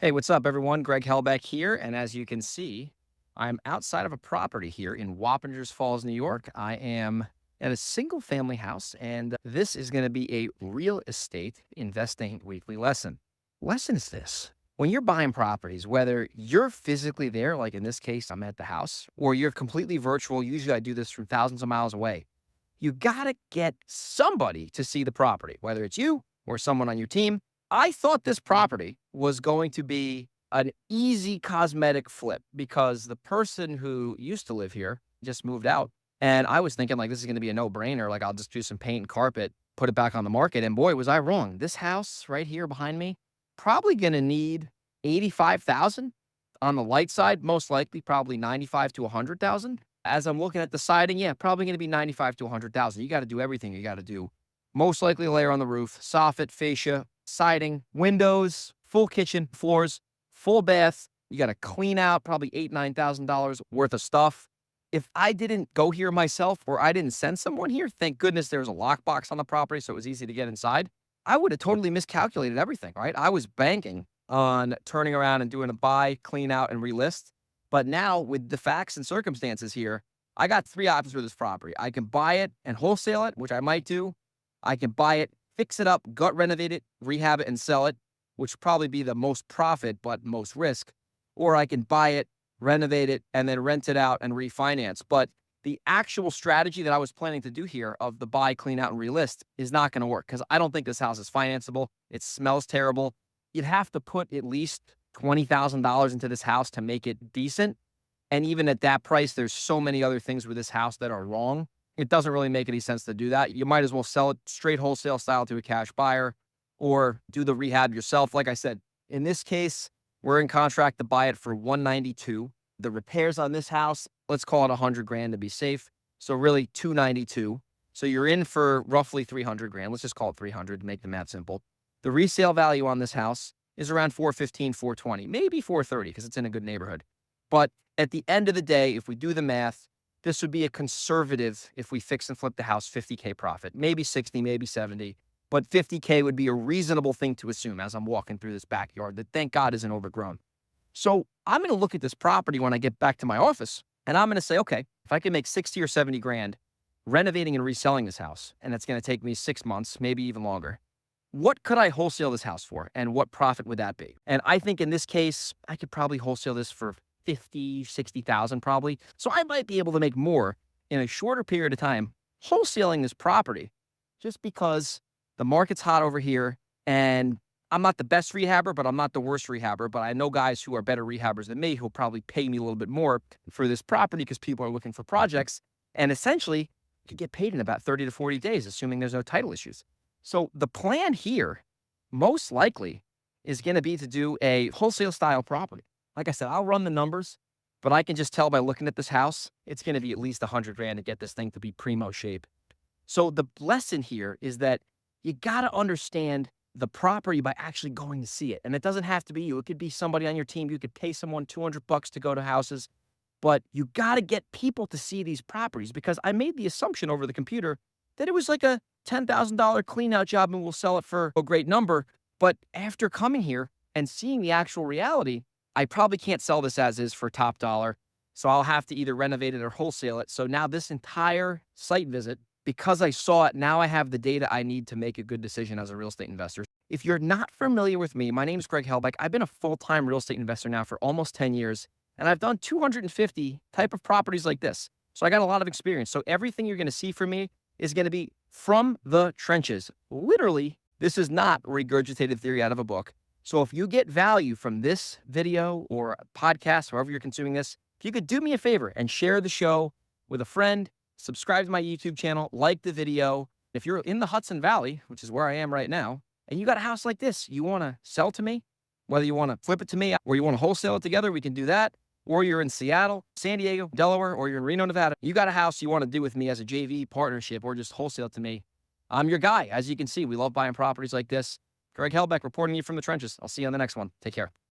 Hey, what's up, everyone? Greg Helbeck here. And as you can see, I'm outside of a property here in Wappingers Falls, New York. I am at a single family house, and this is going to be a real estate investing weekly lesson. Lesson is this: when you're buying properties, whether you're physically there, like in this case, I'm at the house, or you're completely virtual, usually I do this from thousands of miles away, you got to get somebody to see the property, whether it's you or someone on your team. I thought this property was going to be an easy cosmetic flip because the person who used to live here just moved out. And I was thinking, like, this is going to be a no brainer. Like, I'll just do some paint and carpet, put it back on the market. And boy, was I wrong. This house right here behind me, probably going to need 85,000 on the light side, most likely probably 95 to 100,000. As I'm looking at the siding, yeah, probably going to be 95 to 100,000. You got to do everything you got to do. Most likely layer on the roof, soffit, fascia, siding, windows, full kitchen, floors, full bath. You got to clean out probably $9,000 worth of stuff. If I didn't go here myself or I didn't send someone here, thank goodness there's a lockbox on the property, so it was easy to get inside. I would have totally miscalculated everything, right? I was banking on turning around and doing a buy, clean out, and relist. But now with the facts and circumstances here, I got three options for this property. I can buy it and wholesale it, which I might do. I can buy it, fix it up, gut renovate it, rehab it, and sell it, which would probably be the most profit but most risk. Or I can buy it, renovate it, and then rent it out and refinance. But the actual strategy that I was planning to do here of the buy, clean out, and relist is not going to work because I don't think this house is financeable. It smells terrible. You'd have to put at least $20,000 into this house to make it decent. And even at that price, there's so many other things with this house that are wrong. It doesn't really make any sense to do that. You might as well sell it straight wholesale style to a cash buyer or do the rehab yourself. Like I said, in this case, we're in contract to buy it for 192. The repairs on this house, let's call it 100 grand to be safe. So really 292. So you're in for roughly 300 grand. Let's just call it 300 to make the math simple. The resale value on this house is around 415, 420, maybe 430 because it's in a good neighborhood. But at the end of the day, if we do the math, this would be a conservative, if we fix and flip the house, 50K profit, maybe 60, maybe 70. But 50K would be a reasonable thing to assume as I'm walking through this backyard that thank God isn't overgrown. So I'm going to look at this property when I get back to my office and I'm going to say, okay, if I can make 60 or 70 grand renovating and reselling this house, and it's going to take me 6 months, maybe even longer, what could I wholesale this house for and what profit would that be? And I think in this case, I could probably wholesale this for 50, 60,000 probably. So I might be able to make more in a shorter period of time wholesaling this property just because the market's hot over here and I'm not the best rehabber, but I'm not the worst rehabber. But I know guys who are better rehabbers than me who'll probably pay me a little bit more for this property because people are looking for projects. And essentially, you could get paid in about 30 to 40 days, assuming there's no title issues. So the plan here, most likely, is going to be to do a wholesale style property. Like I said, I'll run the numbers, but I can just tell by looking at this house, it's going to be at least 100 grand to get this thing to be primo shape. So the lesson here is that you got to understand the property by actually going to see it. And it doesn't have to be you. It could be somebody on your team. You could pay someone 200 bucks to go to houses, but you got to get people to see these properties because I made the assumption over the computer that it was like a $10,000 clean out job and we'll sell it for a great number. But after coming here and seeing the actual reality, I probably can't sell this as is for top dollar. So I'll have to either renovate it or wholesale it. So now this entire site visit, because I saw it, now I have the data I need to make a good decision as a real estate investor. If you're not familiar with me, my name is Greg Helbeck. I've been a full-time real estate investor now for almost 10 years, and I've done 250 type of properties like this. So I got a lot of experience. So everything you're going to see from me is going to be from the trenches. Literally, this is not regurgitated theory out of a book. So if you get value from this video or podcast, however you're consuming this, if you could do me a favor and share the show with a friend, subscribe to my YouTube channel, like the video. If you're in the Hudson Valley, which is where I am right now, and you got a house like this, you want to sell to me, whether you want to flip it to me or you want to wholesale it together, we can do that. Or you're in Seattle, San Diego, Delaware, or you're in Reno, Nevada, you got a house you want to do with me as a JV partnership or just wholesale it to me, I'm your guy. As you can see, we love buying properties like this. Greg Helbeck reporting you from the trenches. I'll see you on the next one. Take care.